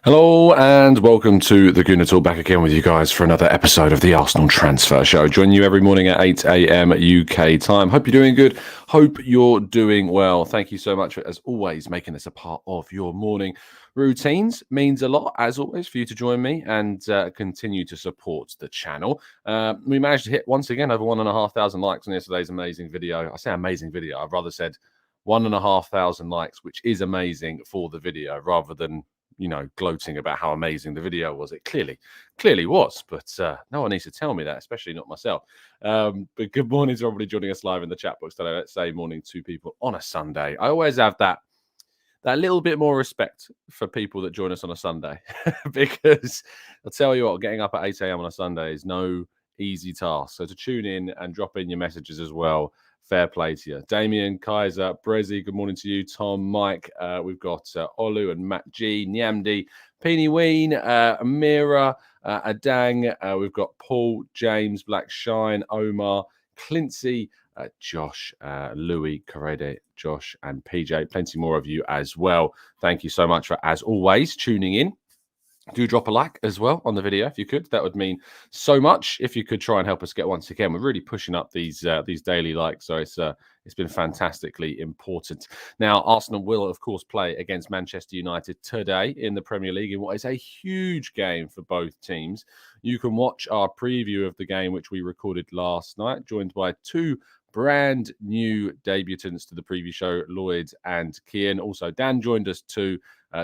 Hello and welcome to the Gooner Talk, back again with you guys for another episode of the Arsenal Transfer Show. Join you every morning at 8 a.m. UK time. Hope you're doing good. Hope you're doing well. Thank you so much for, as always, making this a part of your morning routines. Means a lot, as always, for you to join me and continue to support the channel. We managed to hit, once again, over 1,500 likes on yesterday's amazing video. I say amazing video. I've rather said 1,500 likes, which is amazing for the video, rather than gloating about how amazing the video was. It clearly was, but no one needs to tell me that, especially not myself. But good morning to everybody joining us live in the chat box today. Let's say morning to people on a Sunday. I always have that little bit more respect for people that join us on a Sunday because I'll tell you what, getting up at 8 a.m. on a Sunday is no easy task. So to tune in and drop in your messages as well, fair play to you. Damien, Kaiser, Brezzy, good morning to you. Tom, Mike, we've got Olu and Matt G, Nyamdi, Peeny Ween, Amira, Adang, we've got Paul, James, Black Shine, Omar, Clincy, Josh, Louis, Correde, Josh, and PJ. Plenty more of you as well. Thank you so much for, as always, tuning in. Do drop a like as well on the video if you could. That would mean so much if you could try and help us get, once again, we're really pushing up these daily likes. So it's been fantastically important. Now, Arsenal will, of course, play against Manchester United today in the Premier League in what is a huge game for both teams. You can watch our preview of the game, which we recorded last night, joined by two brand new debutants to the preview show, Lloyd and Kian. Also, Dan joined us too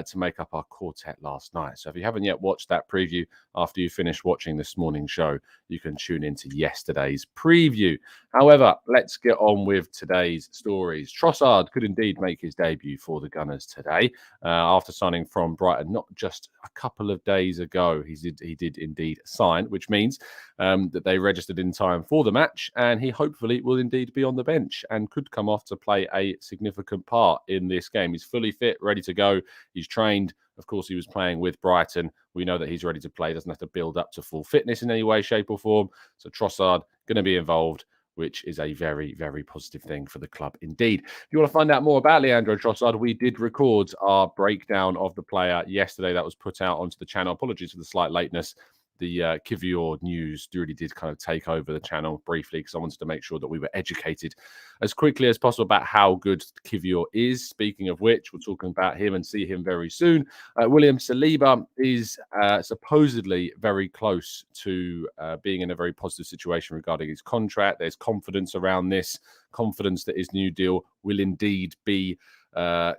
to make up our quartet last night. So if you haven't yet watched that preview after you finish watching this morning's show, you can tune into yesterday's preview. However, let's get on with today's stories. Trossard could indeed make his debut for the Gunners today after signing from Brighton not just a couple of days ago. He did indeed sign, which means that they registered in time for the match, and he hopefully will indeed be on the bench and could come off to play a significant part in this game. He's fully fit, ready to go. He's trained. Of course, he was playing with Brighton. We know that he's ready to play. Doesn't have to build up to full fitness in any way, shape or form. So Trossard going to be involved, which is a very, very positive thing for the club indeed. If you want to find out more about Leandro Trossard, we did record our breakdown of the player yesterday. That was put out onto the channel. Apologies for the slight lateness. The Kiwior news really did kind of take over the channel briefly because I wanted to make sure that we were educated as quickly as possible about how good Kiwior is. Speaking of which, we're talking about him and see him very soon. William Saliba is supposedly very close to being in a very positive situation regarding his contract. There's confidence around this, confidence that his new deal will indeed be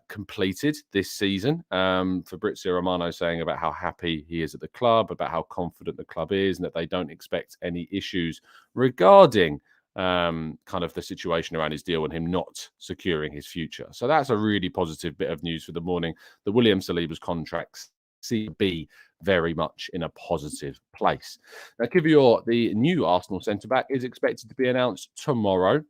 completed this season. Fabrizio Romano saying about how happy he is at the club, about how confident the club is, and that they don't expect any issues regarding kind of the situation around his deal and him not securing his future. So that's a really positive bit of news for the morning. The William Saliba's contracts seem to be very much in a positive place. Now, Kiwior, the new Arsenal centre-back, is expected to be announced tomorrow.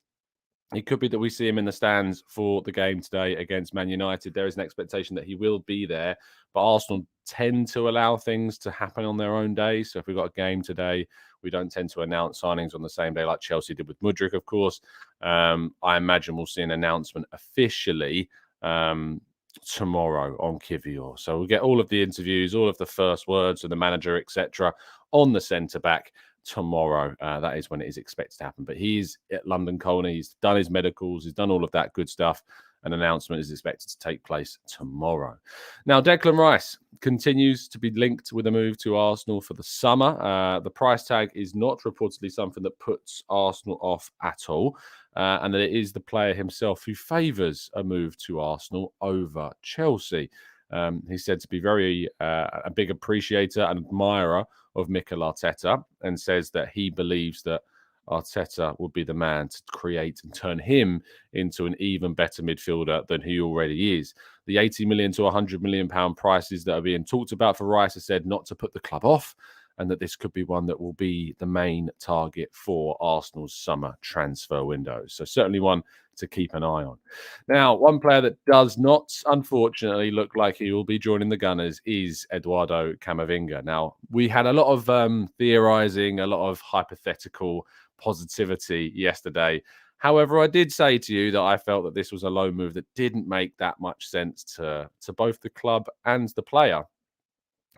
It could be that we see him in the stands for the game today against Man United. There is an expectation that he will be there, but Arsenal tend to allow things to happen on their own day. So if we've got a game today, we don't tend to announce signings on the same day like Chelsea did with Mudryk, of course. I imagine we'll see an announcement officially tomorrow on Kiwior. So we'll get all of the interviews, all of the first words of the manager, etc., on the centre-back tomorrow. That is when it is expected to happen. But he's at London Colney. He's done his medicals. He's done all of that good stuff. An announcement is expected to take place tomorrow. Now, Declan Rice continues to be linked with a move to Arsenal for the summer. The price tag is not reportedly something that puts Arsenal off at all. And that it is the player himself who favours a move to Arsenal over Chelsea. He's said to be very a big appreciator and admirer of Mikel Arteta, and says that he believes that Arteta would be the man to create and turn him into an even better midfielder than he already is. The 80 million to 100 million pound prices that are being talked about for Rice are said not to put the club off, and that this could be one that will be the main target for Arsenal's summer transfer window. So certainly one to keep an eye on. Now, one player that does not, unfortunately, look like he will be joining the Gunners is Eduardo Camavinga. Now, we had a lot of theorising, a lot of hypothetical positivity yesterday. However, I did say to you that I felt that this was a loan move that didn't make that much sense to both the club and the player.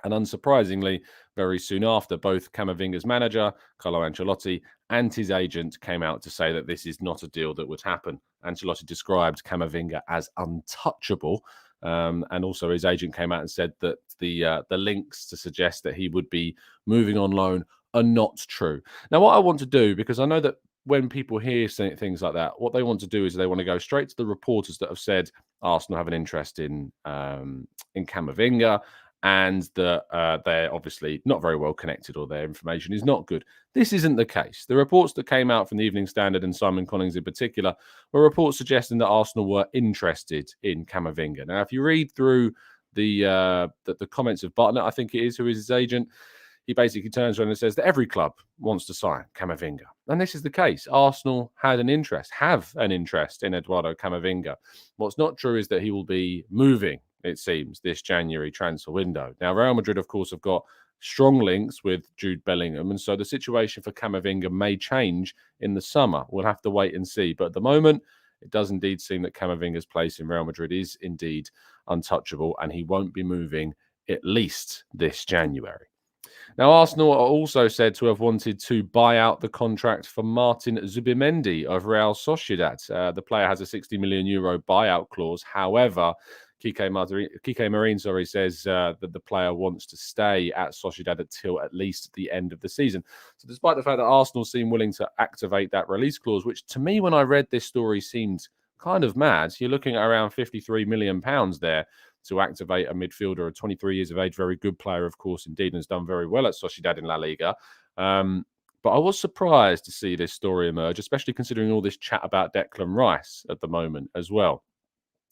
And unsurprisingly, very soon after, both Camavinga's manager, Carlo Ancelotti, and his agent came out to say that this is not a deal that would happen. Ancelotti described Camavinga as untouchable. And also his agent came out and said that the links to suggest that he would be moving on loan are not true. Now, what I want to do, because I know that when people hear things like that, what they want to do is they want to go straight to the reporters that have said Arsenal have an interest in Camavinga, and that they're obviously not very well connected or their information is not good. This isn't the case. The reports that came out from the Evening Standard and Simon Collins in particular were reports suggesting that Arsenal were interested in Camavinga. Now, if you read through the comments of Bartlett, I think it is, who is his agent, he basically turns around and says that every club wants to sign Camavinga. And this is the case. Arsenal have an interest in Eduardo Camavinga. What's not true is that he will be moving, it seems, this January transfer window. Now, Real Madrid, of course, have got strong links with Jude Bellingham, and so the situation for Camavinga may change in the summer. We'll have to wait and see. But at the moment, it does indeed seem that Camavinga's place in Real Madrid is indeed untouchable, and he won't be moving at least this January. Now, Arsenal are also said to have wanted to buy out the contract for Martin Zubimendi of Real Sociedad. The player has a €60 million buyout clause. However, Kike Marin says that the player wants to stay at Sociedad until at least the end of the season. So despite the fact that Arsenal seem willing to activate that release clause, which to me, when I read this story, seemed kind of mad, you're looking at around £53 million there to activate a midfielder, a 23 years of age, very good player, of course, indeed, and has done very well at Sociedad in La Liga. But I was surprised to see this story emerge, especially considering all this chat about Declan Rice at the moment as well.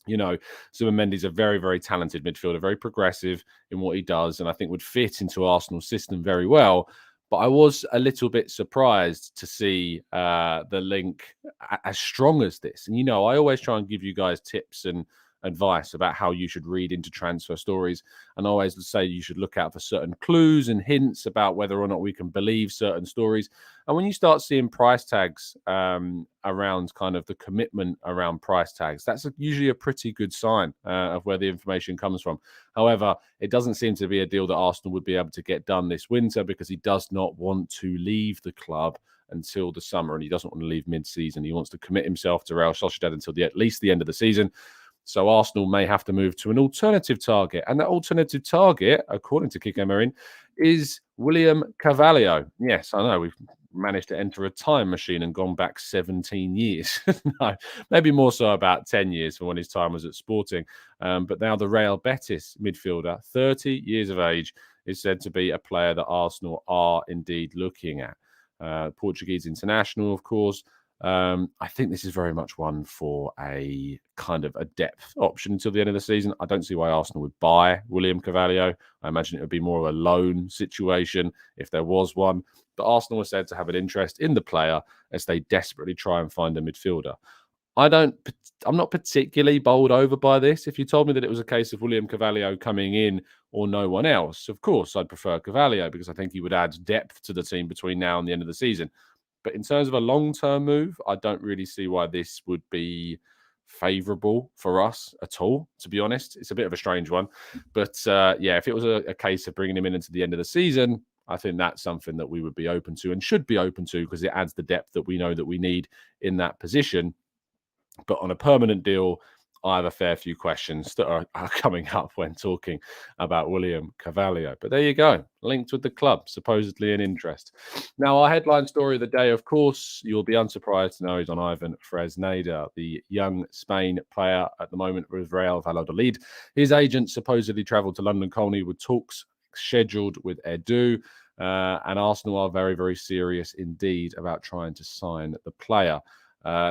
You know, Zubimendi's a very, very talented midfielder, very progressive in what he does, and I think would fit into Arsenal's system very well. But I was a little bit surprised to see the link as strong as this. And, you know, I always try and give you guys tips and advice about how you should read into transfer stories. And I always say you should look out for certain clues and hints about whether or not we can believe certain stories. And when you start seeing price tags around kind of the commitment around price tags, that's usually a pretty good sign of where the information comes from. However, it doesn't seem to be a deal that Arsenal would be able to get done this winter because he does not want to leave the club until the summer, and he doesn't want to leave mid-season. He wants to commit himself to Real Sociedad until at least the end of the season. So Arsenal may have to move to an alternative target. And that alternative target, according to Kike Marin, is William Carvalho. Yes, I know, we've managed to enter a time machine and gone back 17 years. No, maybe more so about 10 years from when his time was at Sporting. But now the Real Betis midfielder, 30 years of age, is said to be a player that Arsenal are indeed looking at. Portuguese international, of course. I think this is very much one for a kind of a depth option until the end of the season. I don't see why Arsenal would buy William Carvalho. I imagine it would be more of a loan situation if there was one. But Arsenal are said to have an interest in the player as they desperately try and find a midfielder. I'm not particularly bowled over by this. If you told me that it was a case of William Carvalho coming in or no one else, of course I'd prefer Carvalho because I think he would add depth to the team between now and the end of the season. But in terms of a long-term move, I don't really see why this would be favourable for us at all, to be honest. It's a bit of a strange one. But yeah, if it was a case of bringing him in into the end of the season, I think that's something that we would be open to and should be open to because it adds the depth that we know that we need in that position. But on a permanent deal, I have a fair few questions that are coming up when talking about William Carvalho. But there you go, linked with the club, supposedly an interest. Now, our headline story of the day, of course, you'll be unsurprised to know is on Ivan Fresneda, the young Spain player at the moment with Real Valladolid. His agent supposedly travelled to London Colney with talks scheduled with Edu. And Arsenal are very, very serious indeed about trying to sign the player.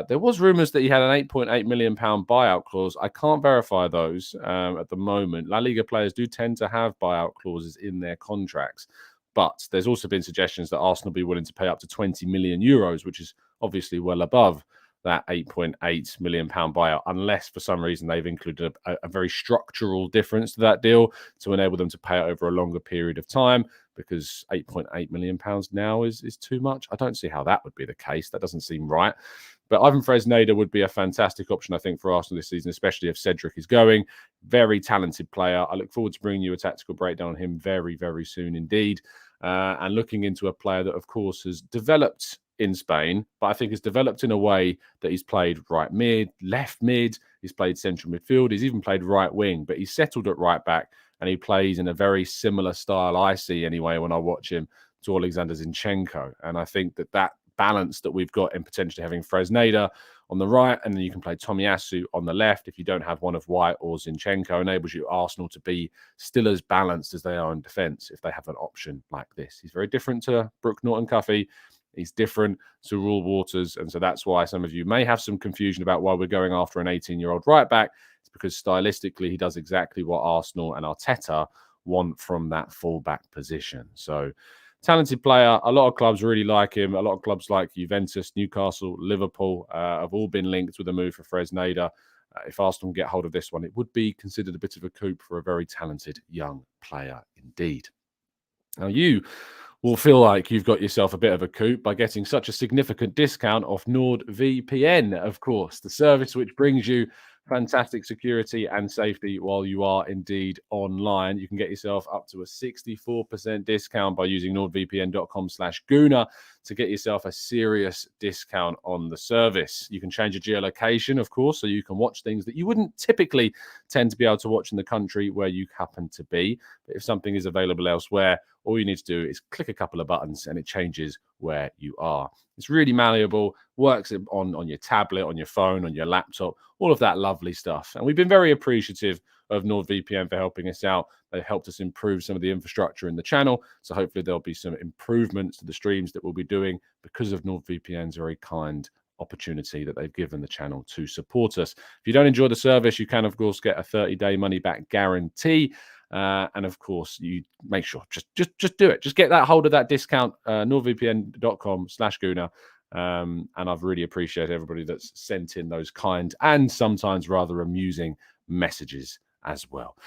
There was rumours that he had an £8.8 million buyout clause. I can't verify those at the moment. La Liga players do tend to have buyout clauses in their contracts. But there's also been suggestions that Arsenal be willing to pay up to €20 million, which is obviously well above that £8.8 million buyout, unless for some reason they've included a very structural difference to that deal to enable them to pay it over a longer period of time, because £8.8 million now is too much. I don't see how that would be the case. That doesn't seem right. But Ivan Fresneda would be a fantastic option, I think, for Arsenal this season, especially if Cedric is going. Very talented player. I look forward to bringing you a tactical breakdown on him very, very soon indeed. And looking into a player that, of course, has developed in Spain, but I think has developed in a way that he's played right mid, left mid, he's played central midfield, he's even played right wing, but he's settled at right back, and he plays in a very similar style, I see anyway, when I watch him, to Alexander Zinchenko. And I think that balance that we've got in potentially having Fresneda on the right, and then you can play Tomiyasu on the left if you don't have one of White or Zinchenko, enables you Arsenal to be still as balanced as they are in defence if they have an option like this. He's very different to Brooke Norton-Cuffy. He's different to Rule Waters, and so that's why some of you may have some confusion about why we're going after an 18-year-old right back. It's because stylistically he does exactly what Arsenal and Arteta want from that full-back position. So talented player. A lot of clubs really like him. A lot of clubs like Juventus, Newcastle, Liverpool have all been linked with a move for Fresneda. If Arsenal can get hold of this one, it would be considered a bit of a coup for a very talented young player indeed. Now, you will feel like you've got yourself a bit of a coup by getting such a significant discount off NordVPN, of course, the service which brings you fantastic security and safety while you are indeed online. You can get yourself up to a 64% discount by using nordvpn.com/Gooner to get yourself a serious discount on the service. You can change your geolocation, of course, so you can watch things that you wouldn't typically tend to be able to watch in the country where you happen to be. But if something is available elsewhere, all you need to do is click a couple of buttons and it changes where you are. It's really malleable, works on your tablet, on your phone, on your laptop, all of that lovely stuff. And we've been very appreciative of NordVPN for helping us out. They've helped us improve some of the infrastructure in the channel. So hopefully there'll be some improvements to the streams that we'll be doing because of NordVPN's very kind opportunity that they've given the channel to support us. If you don't enjoy the service, you can, of course, get a 30-day money-back guarantee. And of course, you make sure just do it. Just get that hold of that discount, nordvpn.com/Gooner. And I've really appreciated everybody that's sent in those kind and sometimes rather amusing messages as well.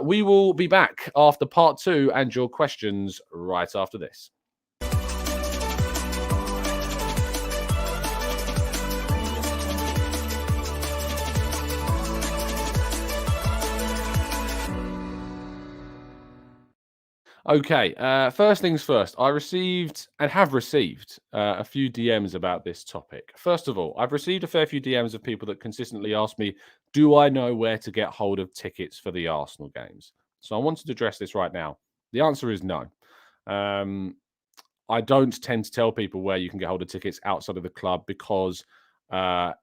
We will be back after part 2 and your questions right after this. Okay, first things first. I received and have received a few DMs about this topic. First of all, I've received a fair few DMs of people that consistently ask me, do I know where to get hold of tickets for the Arsenal games? So I wanted to address this right now. The answer is no. I don't tend to tell people where you can get hold of tickets outside of the club because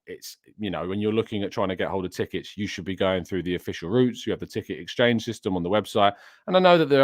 it's, when you're looking at trying to get hold of tickets, you should be going through the official routes. You have the ticket exchange system on the website. And I know that the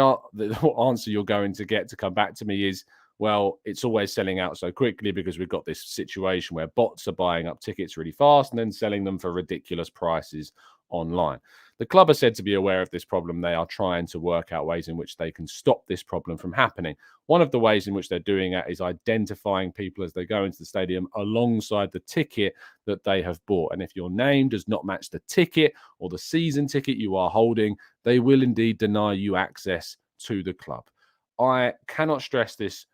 answer you're going to get to come back to me is, well, it's always selling out so quickly because we've got this situation where bots are buying up tickets really fast and then selling them for ridiculous prices online. The club are said to be aware of this problem. They are trying to work out ways in which they can stop this problem from happening. One of the ways in which they're doing that is identifying people as they go into the stadium alongside the ticket that they have bought. And if your name does not match the ticket or the season ticket you are holding, they will indeed deny you access to the club. I cannot stress this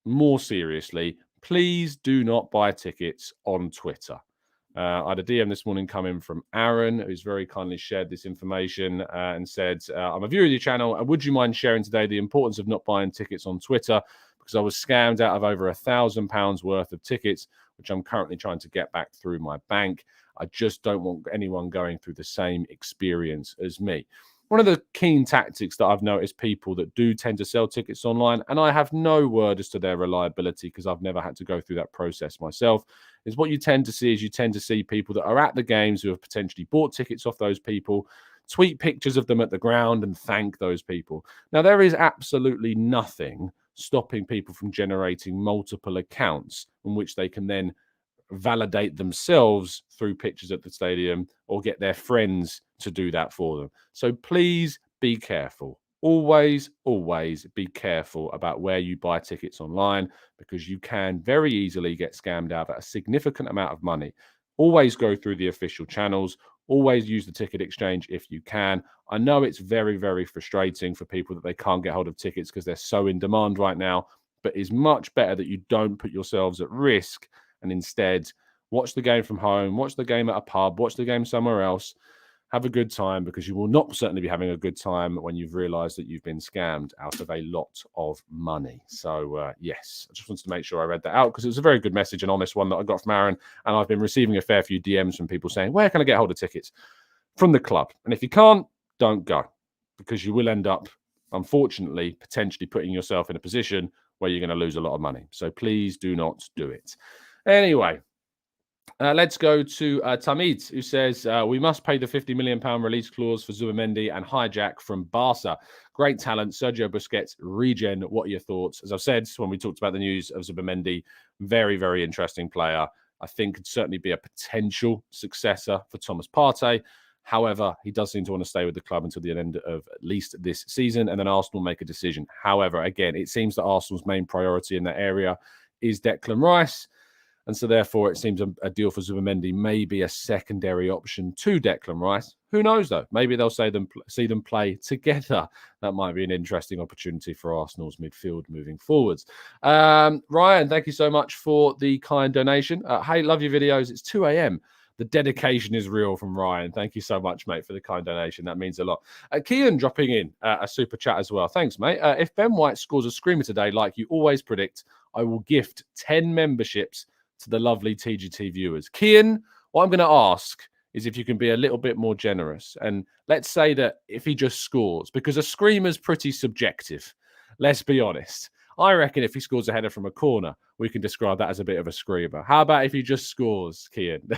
more seriously. Please do not buy tickets on Twitter. I had a DM this morning coming from Aaron, who's very kindly shared this information and said, I'm a viewer of your channel, and would you mind sharing today the importance of not buying tickets on Twitter? Because I was scammed out of over £1,000 worth of tickets, which I'm currently trying to get back through my bank. I just don't want anyone going through the same experience as me. One of the keen tactics that I've noticed people that do tend to sell tickets online, and I have no word as to their reliability because I've never had to go through that process myself, is what you tend to see is you tend to see people that are at the games who have potentially bought tickets off those people, tweet pictures of them at the ground and thank those people. Now, there is absolutely nothing stopping people from generating multiple accounts in which they can then validate themselves through pictures at the stadium or get their friends to do that for them. So please be careful. always, always be careful about where you buy tickets online, because you can very easily get scammed out of a significant amount of money. Always go through the official channels. Always use the ticket exchange if you can. I know it's very, very frustrating for people that they can't get hold of tickets because they're so in demand right now, but it's much better that you don't put yourselves at risk and instead watch the game from home, watch the game at a pub, watch the game somewhere else. Have a good time, because you will not certainly be having a good time when you've realized that you've been scammed out of a lot of money. So, yes, I just wanted to make sure I read that out, because it was a very good message, an honest one that I got from Aaron. And I've been receiving a fair few DMs from people saying, where can I get hold of tickets? From the club. And if you can't, don't go, because you will end up, unfortunately, potentially putting yourself in a position where you're going to lose a lot of money. So please do not do it. Anyway, let's go to Tamid, who says, we must pay the £50 million release clause for Zubimendi and hijack from Barca. Great talent, Sergio Busquets, regen. What are your thoughts? As I've said when we talked about the news of Zubimendi, very, very interesting player. I think could certainly be a potential successor for Thomas Partey. However, he does seem to want to stay with the club until the end of at least this season, and then Arsenal make a decision. However, again, it seems that Arsenal's main priority in that area is Declan Rice. And so, therefore, it seems a deal for Zubimendi may be a secondary option to Declan Rice. Who knows, though? Maybe they'll see them play together. That might be an interesting opportunity for Arsenal's midfield moving forwards. Ryan, thank you so much for the kind donation. Hey, love your videos. It's 2 a.m. The dedication is real from Ryan. Thank you so much, mate, for the kind donation. That means a lot. Kian dropping in a super chat as well. Thanks, mate. If Ben White scores a screamer today, like you always predict, I will gift 10 memberships to the lovely TGT viewers. Kian, what I'm going to ask is if you can be a little bit more generous. And let's say that if he just scores, because a screamer's pretty subjective. Let's be honest. I reckon if he scores a header from a corner, we can describe that as a bit of a screamer. How about if he just scores, Kian?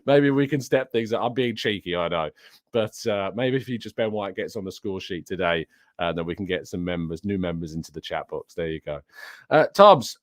Maybe we can step things up. I'm being cheeky, I know. But maybe if Ben White gets on the score sheet today, then we can get some new members into the chat box. There you go. Tubbs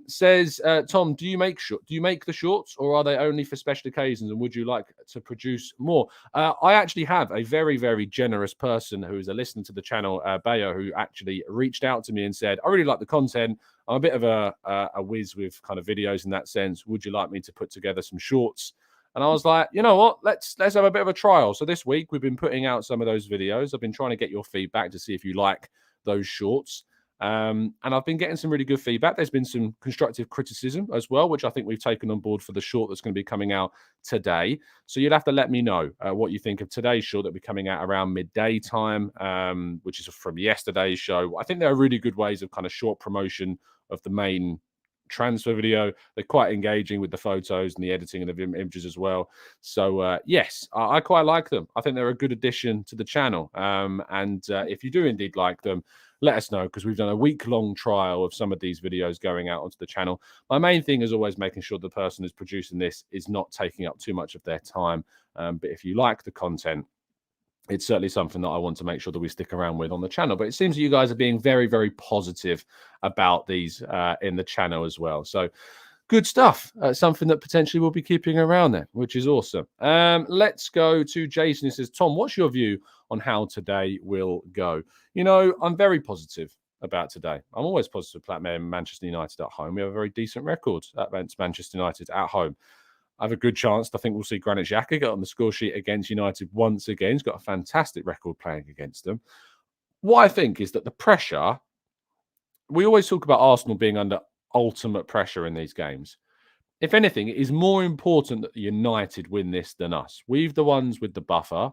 says, Tom, do you make the shorts, or are they only for special occasions? And would you like to produce more? I actually have a very, very generous person who is a listener to the channel, Bayo, who actually reached out to me and said, I really like the content. I'm a bit of a whiz with kind of videos in that sense. Would you like me to put together some shorts? And I was like, you know what? Let's have a bit of a trial. So this week we've been putting out some of those videos. I've been trying to get your feedback to see if you like those shorts. And I've been getting some really good feedback. There's been some constructive criticism as well, which I think we've taken on board for the short that's going to be coming out today. So you'll have to let me know what you think of today's short that will be coming out around midday time, which is from yesterday's show. I think there are really good ways of kind of short promotion of the main transfer video. They're quite engaging with the photos and the editing and the images as well. So yes, I quite like them. I think they're a good addition to the channel. And if you do indeed like them, let us know, because we've done a week-long trial of some of these videos going out onto the channel. My main thing is always making sure the person who's producing this is not taking up too much of their time. But if you like the content, it's certainly something that I want to make sure that we stick around with on the channel. But it seems that you guys are being very, very positive about these in the channel as well. So good stuff. Something that potentially we'll be keeping around there, which is awesome. Let's go to Jason, who says, Tom, what's your view on how today will go? You know, I'm very positive about today. I'm always positive about Manchester United at home. We have a very decent record against Manchester United at home. I have a good chance. I think we'll see Granit Xhaka get on the score sheet against United once again. He's got a fantastic record playing against them. What I think is that the pressure, we always talk about Arsenal being under ultimate pressure in these games. If anything, it is more important that United win this than us. We're the ones with the buffer.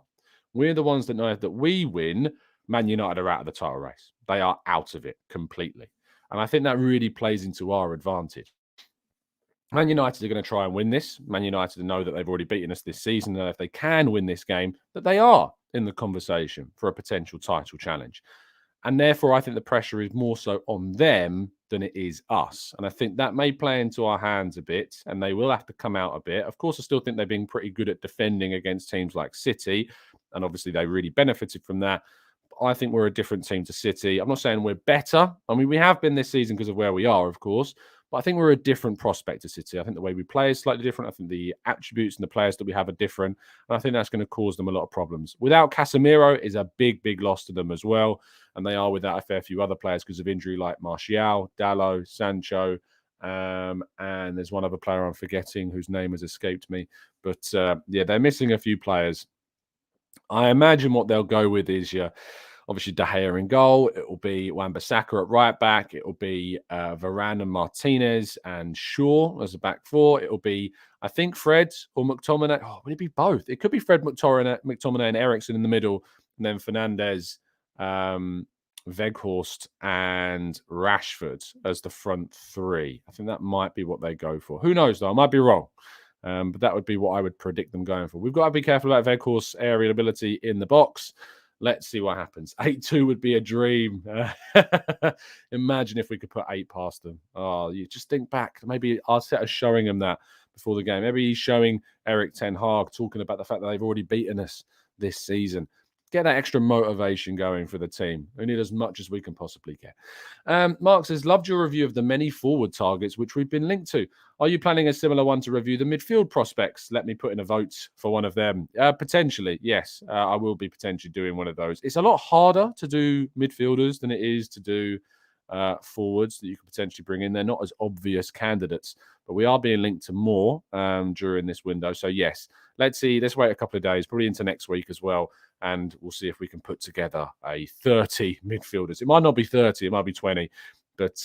We're the ones that know if that we win, Man United are out of the title race. They are out of it completely. And I think that really plays into our advantage. Man United are going to try and win this. Man United know that they've already beaten us this season, and if they can win this game, that they are in the conversation for a potential title challenge. And therefore, I think the pressure is more so on them than it is us. And I think that may play into our hands a bit, and they will have to come out a bit. Of course, I still think they've been pretty good at defending against teams like City, and obviously they really benefited from that. But I think we're a different team to City. I'm not saying we're better. I mean, we have been this season because of where we are, of course. But I think we're a different prospect to City. I think the way we play is slightly different. I think the attributes and the players that we have are different. And I think that's going to cause them a lot of problems. Without Casemiro is a big, big loss to them as well. And they are without a fair few other players because of injury like Martial, Dalot, Sancho. And there's one other player I'm forgetting whose name has escaped me. But yeah, they're missing a few players. I imagine what they'll go with is obviously De Gea in goal. It will be Wan-Bissaka at right back. It will be Varane and Martinez and Shaw as a back four. It will be, I think, Fred or McTominay. Oh, would it be both? It could be Fred, McTominay and Eriksen in the middle, and then Fernandes, Weghorst and Rashford as the front three. I think that might be what they go for. Who knows, though? I might be wrong. But that would be what I would predict them going for. We've got to be careful about Weghorst's aerial ability in the box. Let's see what happens. 8-2 would be a dream. Imagine if we could put 8 past them. Oh, you just think back. Maybe Arteta's showing him that before the game. Maybe he's showing Erik ten Hag, talking about the fact that they've already beaten us this season. Get that extra motivation going for the team. We need as much as we can possibly get. Mark says, loved your review of the many forward targets which we've been linked to. Are you planning a similar one to review the midfield prospects? Let me put in a vote for one of them. Potentially, yes. I will be potentially doing one of those. It's a lot harder to do midfielders than it is to do forwards that you could potentially bring in. They're not as obvious candidates, but we are being linked to more during this window. So yes, let's see. Let's wait a couple of days, probably into next week as well. And we'll see if we can put together a 30 midfielders. It might not be 30, it might be 20, but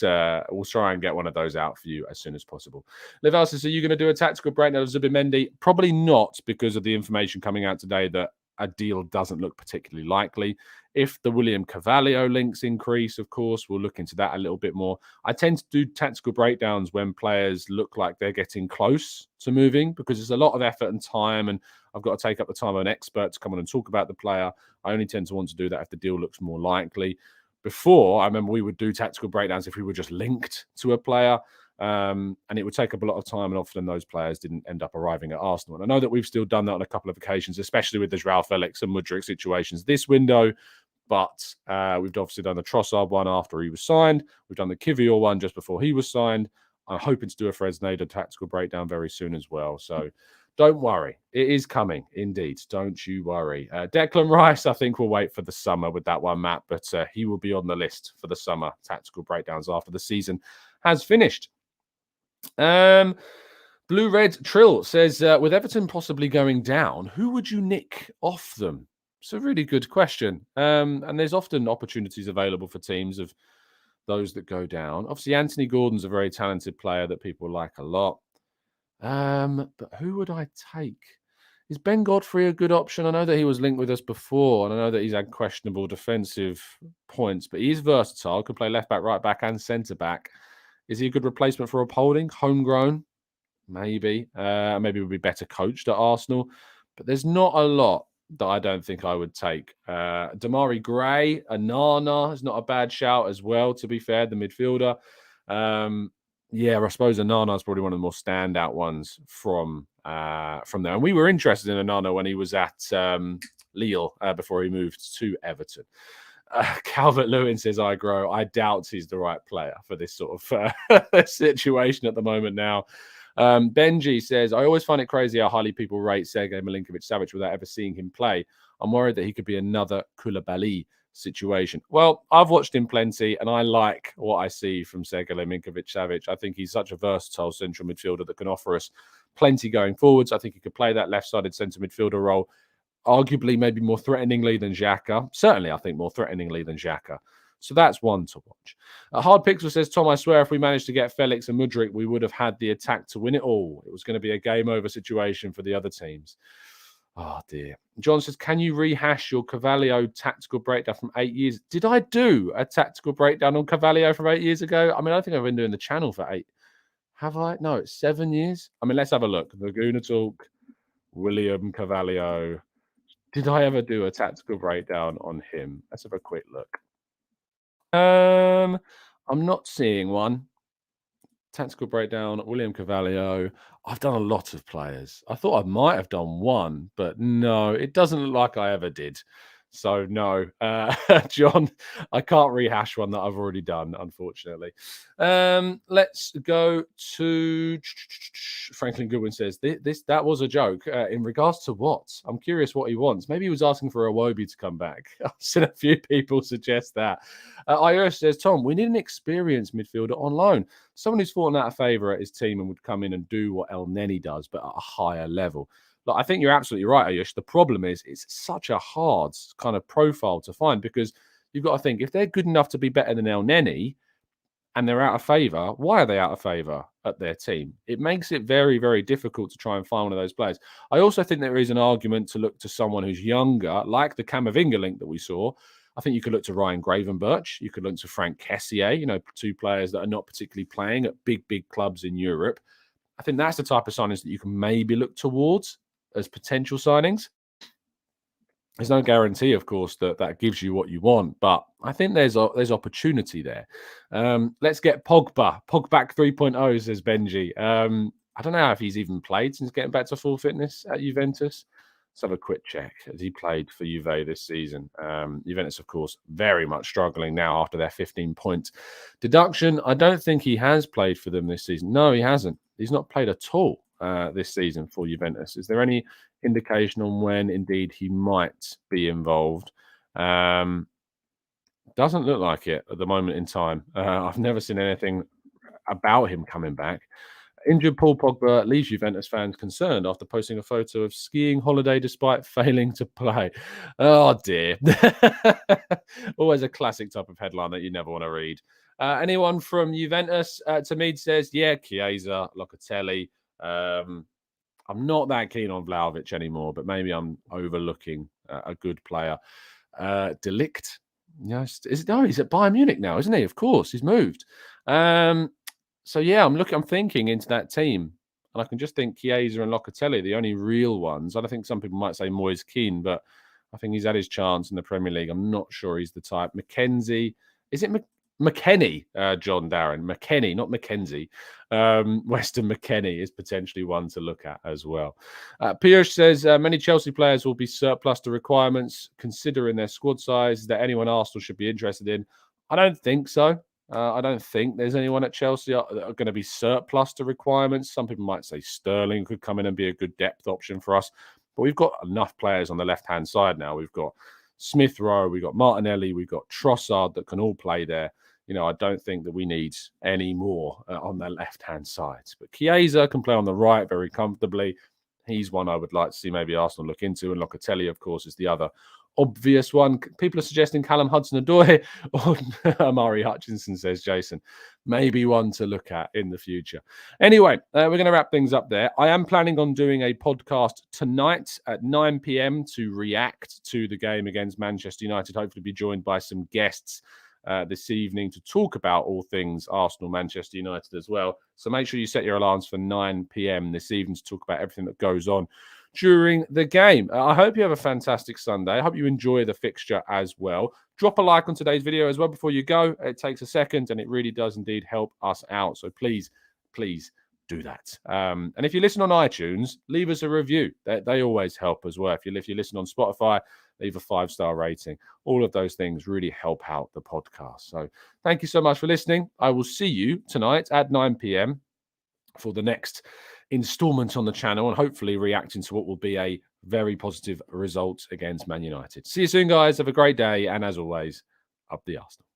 we'll try and get one of those out for you as soon as possible. Liv says, are you going to do a tactical breakdown of Zubimendi? Probably not, because of the information coming out today that a deal doesn't look particularly likely. If the William Carvalho links increase, of course, we'll look into that a little bit more. I tend to do tactical breakdowns when players look like they're getting close to moving, because it's a lot of effort and time, and I've got to take up the time of an expert to come on and talk about the player. I only tend to want to do that if the deal looks more likely. Before, I remember we would do tactical breakdowns if we were just linked to a player, and it would take up a lot of time, and often those players didn't end up arriving at Arsenal. And I know that we've still done that on a couple of occasions, especially with the João Felix and Mudryk situations this window. But we've obviously done the Trossard one after he was signed. We've done the Kiwior one just before he was signed. I'm hoping to do a Fresneda tactical breakdown very soon as well. So don't worry. It is coming, indeed. Don't you worry. Declan Rice, I think we'll wait for the summer with that one, Matt. But he will be on the list for the summer tactical breakdowns after the season has finished. Blue Red Trill says, with Everton possibly going down, who would you nick off them? It's a really good question. And there's often opportunities available for teams of those that go down. Obviously, Anthony Gordon's a very talented player that people like a lot. But who would I take? Is Ben Godfrey a good option? I know that he was linked with us before, and I know that he's had questionable defensive points, but he's versatile, can play left back, right back, and centre back. Is he a good replacement for Upholding? Homegrown? Maybe. Maybe would be better coached at Arsenal. But there's not a lot that I don't think I would take. Damari Gray, Anana is not a bad shout as well, to be fair, the midfielder. Yeah, I suppose Anana is probably one of the more standout ones from there. And we were interested in Anana when he was at Lille before he moved to Everton. Calvert-Lewin says, I doubt he's the right player for this sort of situation at the moment now. Benji says, I always find it crazy how highly people rate Sergej Milinkovic-Savic without ever seeing him play. I'm worried that he could be another Koulibaly situation. Well, I've watched him plenty, and I like what I see from Sergej Milinkovic-Savic. I think he's such a versatile central midfielder that can offer us plenty going forwards. I think he could play that left-sided centre midfielder role, arguably maybe more threateningly than Xhaka. Certainly, I think more threateningly than Xhaka. So that's one to watch. Hard Pixel says, Tom, I swear if we managed to get Felix and Mudryk, we would have had the attack to win it all. It was going to be a game over situation for the other teams. Oh, dear. John says, can you rehash your Carvalho tactical breakdown from 8 years? Did I do a tactical breakdown on Carvalho from 8 years ago? I mean, I think I've been doing the channel for 8. Have I? No, it's 7 years. I mean, let's have a look. The Gooner Talk, William Carvalho. Did I ever do a tactical breakdown on him? Let's have a quick look. I'm not seeing one. Tactical breakdown, William Carvalho. I've done a lot of players. I thought I might have done one, but no, it doesn't look like I ever did. So no, John, I can't rehash one that I've already done, unfortunately. Let's go to Franklin Goodwin says that was a joke. In regards to what? I'm curious what he wants. Maybe he was asking for Iwobi to come back. I've seen a few people suggest that. Irish says, Tom, we need an experienced midfielder on loan. Someone who's fallen out of favour at his team and would come in and do what El Neni does, but at a higher level. Look, I think you're absolutely right, Ayush. The problem is it's such a hard kind of profile to find because you've got to think if they're good enough to be better than El Neni and they're out of favour, why are they out of favour at their team? It makes it very, very difficult to try and find one of those players. I also think there is an argument to look to someone who's younger, like the Camavinga link that we saw. I think you could look to Ryan Gravenberch. You could look to Frank Kessié, two players that are not particularly playing at big, big clubs in Europe. I think that's the type of signings that you can maybe look towards as potential signings. There's no guarantee, of course, that gives you what you want, but I think there's opportunity there. Let's get Pogba. Pogback 3.0, says Benji. I don't know if he's even played since getting back to full fitness at Juventus. Let's have a quick check. Has he played for Juve this season? Juventus, of course, very much struggling now after their 15-point deduction. I don't think he has played for them this season. No, he hasn't. He's not played at all this season for Juventus. Is there any indication on when indeed he might be involved? Doesn't look like it at the moment in time. I've never seen anything about him coming back. Injured Paul Pogba leaves Juventus fans concerned after posting a photo of skiing holiday despite failing to play. Oh dear. Always a classic type of headline that you never want to read. Anyone from Juventus? Tamid says, yeah, Chiesa, Locatelli. I'm not that keen on Vlahovic anymore, but maybe I'm overlooking a good player. Delict. Yes, he's at Bayern Munich now, isn't he? Of course, he's moved. So yeah, I'm thinking into that team, and I can just think Chiesa and Locatelli, the only real ones. I think some people might say Moise Kean, but I think he's had his chance in the Premier League. I'm not sure he's the type. McKenzie, is it McKennie? John Darren, McKennie, not Mackenzie. Weston McKennie is potentially one to look at as well. Piyush says many Chelsea players will be surplus to requirements considering their squad size. Is there anyone Arsenal should be interested in? I don't think so. I don't think there's anyone at Chelsea that are going to be surplus to requirements. Some people might say Sterling could come in and be a good depth option for us. But we've got enough players on the left-hand side now. We've got Smith Rowe, we've got Martinelli, we've got Trossard that can all play there. I don't think that we need any more on the left-hand side. But Chiesa can play on the right very comfortably. He's one I would like to see maybe Arsenal look into. And Locatelli, of course, is the other obvious one. People are suggesting Callum Hudson-Odoi or Amari Hutchinson, says Jason. Maybe one to look at in the future. Anyway, we're going to wrap things up there. I am planning on doing a podcast tonight at 9 p.m. to react to the game against Manchester United. Hopefully be joined by some guests this evening to talk about all things Arsenal, Manchester United as well. So make sure you set your alarms for 9 p.m. this evening to talk about everything that goes on during the game. I hope you have a fantastic Sunday. I hope you enjoy the fixture as well. Drop a like on today's video as well before you go. It takes a second and it really does indeed help us out. So please do that. And if you listen on iTunes, leave us a review. They always help as well. If you listen on Spotify, leave a 5-star rating. All of those things really help out the podcast. So thank you so much for listening. I will see you tonight at 9 p.m. for the next installment on the channel and hopefully reacting to what will be a very positive result against Man United. See you soon, guys. Have a great day. And as always, up the Arsenal.